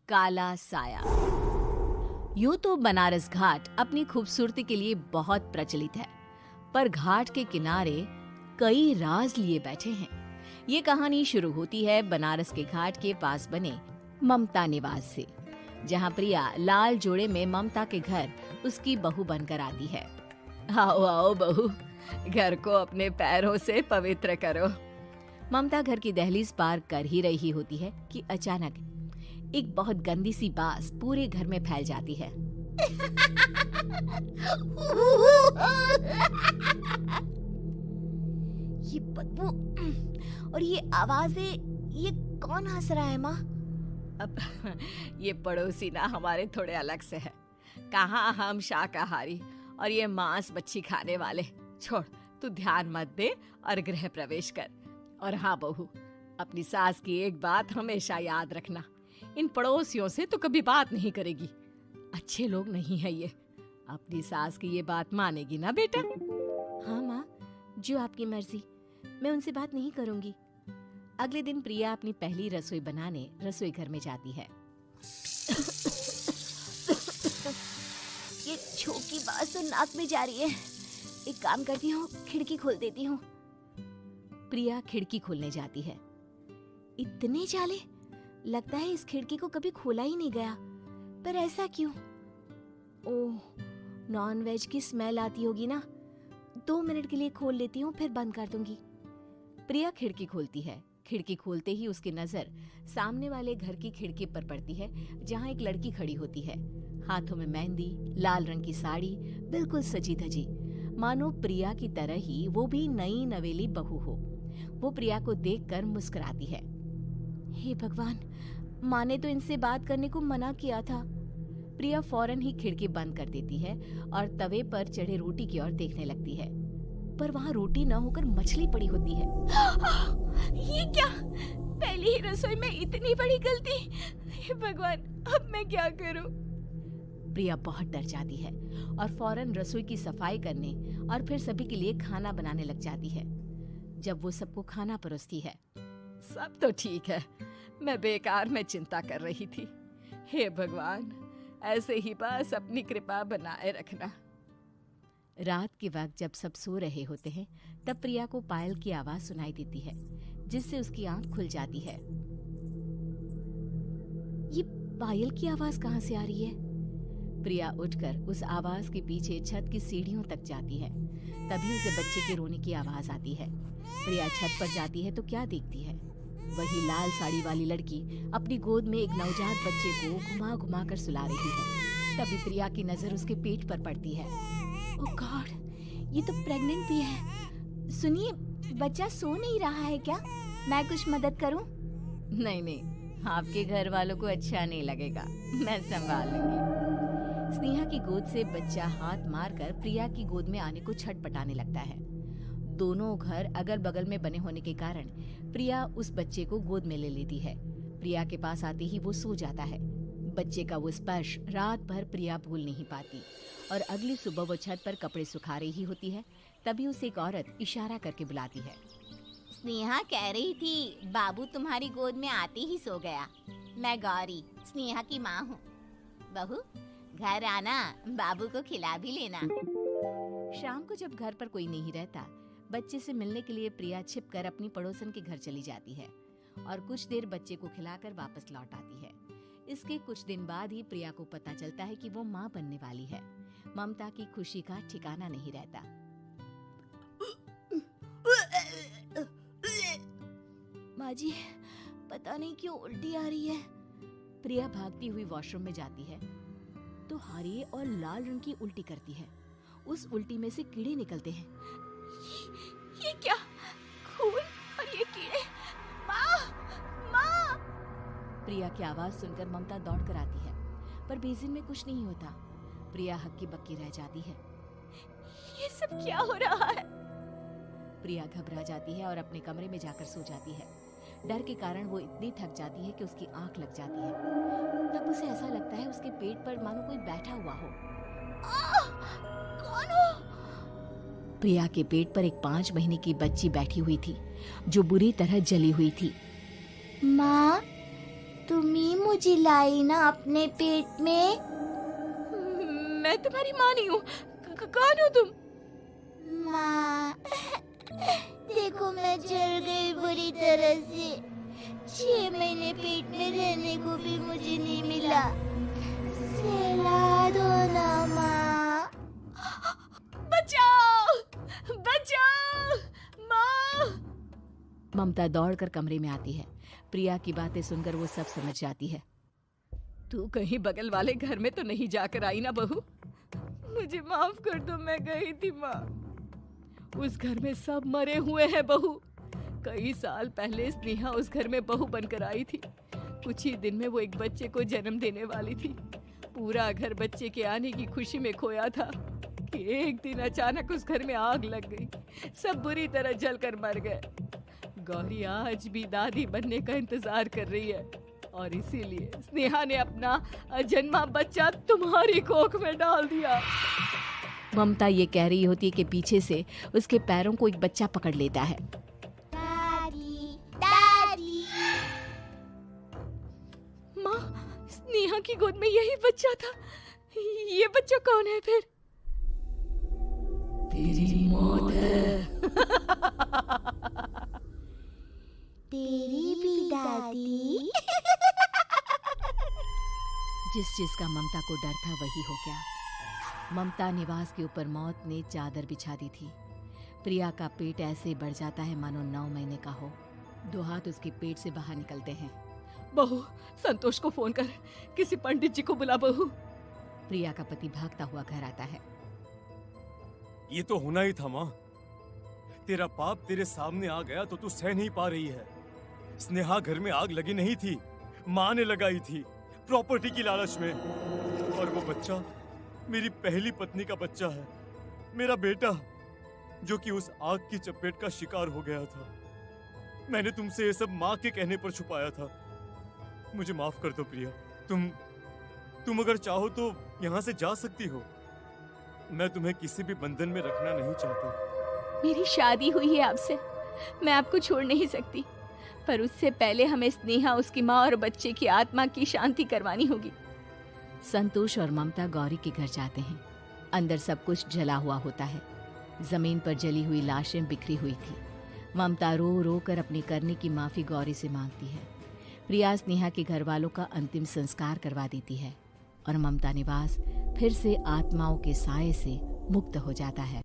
काला साया। यूं तो बनारस घाट अपनी खूबसूरती के लिए बहुत प्रचलित है, पर घाट के किनारे कई राज लिए बैठे हैं। ये कहानी शुरू होती है बनारस के घाट के पास बने ममता निवास से, जहाँ प्रिया लाल जोड़े में ममता के घर उसकी बहू बनकर आती है। आओ आओ बहू, घर को अपने पैरों से पवित्र करो। ममता घर की दहलीज पार कर ही रही होती है कि अचानक एक बहुत गंदी सी बास पूरे घर में फैल जाती है। ये बदबू और ये आवाजें, ये कौन हंस रहा है माँ? अब ये पड़ोसी ना हमारे थोड़े अलग से है। कहाँ हम शाकाहारी और ये मांस मच्छी खाने वाले। छोड़, तू ध्यान मत दे और गृह प्रवेश कर। और हाँ बहू, अपनी सास की एक बात हमेशा याद रखना, इन पड़ोसियों से तो कभी बात नहीं करेगी। अच्छे लोग नहीं है ये। अपनी सास की ये बात मानेगी ना बेटा? हाँ माँ, जो आपकी मर्जी, मैं उनसे बात नहीं करूंगी। अगले दिन प्रिया अपनी पहली रसोई बनाने रसोई घर में जाती है। ये छोटी बात तो नाक में जा रही है। एक काम करती हूँ, खिड़की खोल देती हूँ। प्रिया खिड़की खोलने जाती है। इतने जाले, लगता है इस खिड़की को कभी खोला ही नहीं गया। पर ऐसा क्यों? ओह, नॉन वेज की स्मेल आती होगी ना। 2 मिनट के लिए खोल लेती हूँ, फिर बंद कर दूंगी। प्रिया खिड़की खोलती है। खिड़की खोलते ही उसकी नजर सामने वाले घर की खिड़की पर पड़ती है, जहाँ एक लड़की खड़ी होती है। हाथों में मेहंदी, लाल रंग की साड़ी, बिल्कुल सजी धजी, मानो प्रिया की तरह ही वो भी नई नवेली बहू हो। वो प्रिया को देखकर मुस्कुराती है। हे भगवान, माँ ने तो इनसे बात करने को मना किया था। प्रिया फौरन ही खिड़की बंद कर देती है और तवे पर चढ़े रोटी की ओर देखने लगती है, पर वहाँ रोटी न होकर मछली पड़ी होती है। ये क्या? पहली ही रसोई में इतनी बड़ी गलती! हे भगवान, अब मैं क्या करूं? प्रिया बहुत डर जाती है और फौरन रसोई की सफाई करने और फिर सभी के लिए खाना बनाने लग जाती है। जब वो सबको खाना परोसती है, सब तो ठीक है, मैं बेकार में चिंता कर रही थी। हे भगवान, ऐसे ही बस अपनी कृपा बनाए रखना। रात के वक्त जब सब सो रहे होते हैं, तब प्रिया को पायल की आवाज सुनाई देती है, जिससे उसकी आंख खुल जाती है। ये पायल की आवाज कहाँ से आ रही है? प्रिया उठकर उस आवाज के पीछे छत की सीढ़ियों तक जाती है। तभी उसे बच्चे के रोने की आवाज आती है। प्रिया छत पर जाती है तो क्या देखती है? वही लाल साड़ी वाली लड़की अपनी गोद में एक नवजात बच्चे को घुमा घुमा कर सुला रही है। तभी प्रिया की नजर उसके पेट पर पड़ती है। ओह गॉड, ये तो प्रेग्नेंट भी है। सुनिए, बच्चा सो नहीं रहा है क्या? मैं कुछ मदद करूं? नहीं नहीं, आपके घर वालों को अच्छा नहीं लगेगा, मैं संभाल लूंगी। स्नेहा की गोद से बच्चा हाथ मारकर प्रिया की गोद में आने को छटपटाने लगता है। दोनों घर अगल बगल में बने होने के कारण प्रिया उस बच्चे को गोद में ले लेती है। प्रिया के पास आते ही वो सो जाता है। बच्चे का वो स्पर्श रात भर प्रिया भूल नहीं पाती और अगली सुबह वो छत पर कपड़े सुखा रही होती है। तभी उसे एक औरत इशारा करके बुलाती है। स्नेहा कह रही थी बाबू तुम्हारी गोद में आते ही सो गया। मैं गौरी, स्नेहा की माँ हूँ। बहू, घर आना, बाबू को खिला भी लेना। शाम को जब घर पर कोई नहीं रहता, बच्चे से मिलने के लिए प्रिया छिपकर अपनी पड़ोसन के घर चली जाती है और कुछ देर बच्चे को खिलाकर वापस लौट आती है। इसके कुछ दिन बाद ही प्रिया को पता चलता है कि वो माँ बनने वाली है। ममता की खुशी का ठिकाना नहीं रहता। माँ जी, पता नहीं क्यों उल्टी आ रही है। प्रिया भागती हुई वॉशरूम में जाती है तो हरे और लाल रंग की उल्टी करती है। उस उल्टी में से कीड़े निकलते हैं। ये क्या? खून और ये कीड़े! माँ! माँ! प्रिया की आवाज सुनकर ममता दौड़ कर आती है, पर बेसिन में कुछ नहीं होता। प्रिया हक्की बक्की रह जाती है। ये सब क्या हो रहा है? प्रिया घबरा जाती है और अपने कमरे में जाकर सो जाती है। डर के कारण वो इतनी थक जाती है कि उसकी आंख लग जाती है। तब उसे ऐसा लगता है उसके पेट पर मानो कोई बैठा हुआ हो। कौन हो? प्रिया के पेट पर एक 5 महीने की बच्ची बैठी हुई थी, जो बुरी तरह जली हुई थी। माँ, तुम ही मुझे लाई ना अपने पेट में। मैं तुम्हारी माँ नहीं हूँ। कौन हो तुम? माँ, देखो मैं जल गई बुरी तरह से। 6 महीने पेट में रहने को भी मुझे नहीं मिला। सहला दो ना माँ। बचाओ, बचाओ, माँ। ममता दौड़कर कमरे में आती है। प्रिया की बातें सुनकर वो सब समझ जाती है। तू कहीं बगल वाले घर में तो नहीं जाकर आई ना बहू? मुझे माफ कर दो, मैं गई थी माँ। उस घर में सब मरे हुए हैं बहू। कई साल पहले स्नेहा उस घर में बहू बनकर आई थी। कुछ ही दिन में वो एक बच्चे को जन्म देने वाली थी। पूरा घर बच्चे के आने की खुशी में खोया था कि एक दिन अचानक उस घर में आग लग गई। सब बुरी तरह जलकर मर गए। गौरी आज भी दादी बनने का इंतजार कर रही है और इसीलिए स्नेहा ने अपना अजन्मा बच्चा तुम्हारी कोख में डाल दिया। ममता ये कह रही होती है कि पीछे से उसके पैरों को एक बच्चा पकड़ लेता है। दादी, दादी। माँ, स्नेहा की गोद में यही बच्चा था। ये बच्चा कौन है फिर? तेरी मौत है। तेरी भी दादी। जिस चीज का ममता को डर था वही हो गया। ममता निवास के ऊपर मौत ने चादर बिछा दी थी। प्रिया का पेट ऐसे बढ़ जाता है मानो 9 महीने का हो। 2 हाथ उसके पेट से बाहर निकलते हैं। बहू, संतोष को फोन कर, किसी पंडित जी को बुला बहू। प्रिया का पति भागता हुआ घर आता है। ये तो होना ही था माँ। तेरा पाप तेरे सामने आ गया तो तू सह नहीं पा रही है। स्नेहा घर में आग लगी नहीं थी, माँ ने लगाई थी, प्रॉपर्टी की लालच में। और वो बच्चा मेरी पहली पत्नी का बच्चा है, मेरा बेटा, जो कि उस आग की चपेट का शिकार हो गया था। मैंने तुमसे ये सब माँ के कहने पर छुपाया था। मुझे माफ कर दो प्रिया। तुम अगर चाहो तो यहाँ से जा सकती हो। मैं तुम्हें किसी भी बंधन में रखना नहीं चाहता। मेरी शादी हुई है आपसे, मैं आपको छोड़ नहीं सकती, पर उससे पहले हमें स्नेहा, उसकी माँ और बच्चे की आत्मा की शांति करवानी होगी। संतोष और ममता गौरी के घर जाते हैं। अंदर सब कुछ जला हुआ होता है। जमीन पर जली हुई लाशें बिखरी हुई थी। ममता रो रो कर अपनी करने की माफी गौरी से मांगती है। प्रिया स्नेहा के घर वालों का अंतिम संस्कार करवा देती है और ममता निवास फिर से आत्माओं के साए से मुक्त हो जाता है।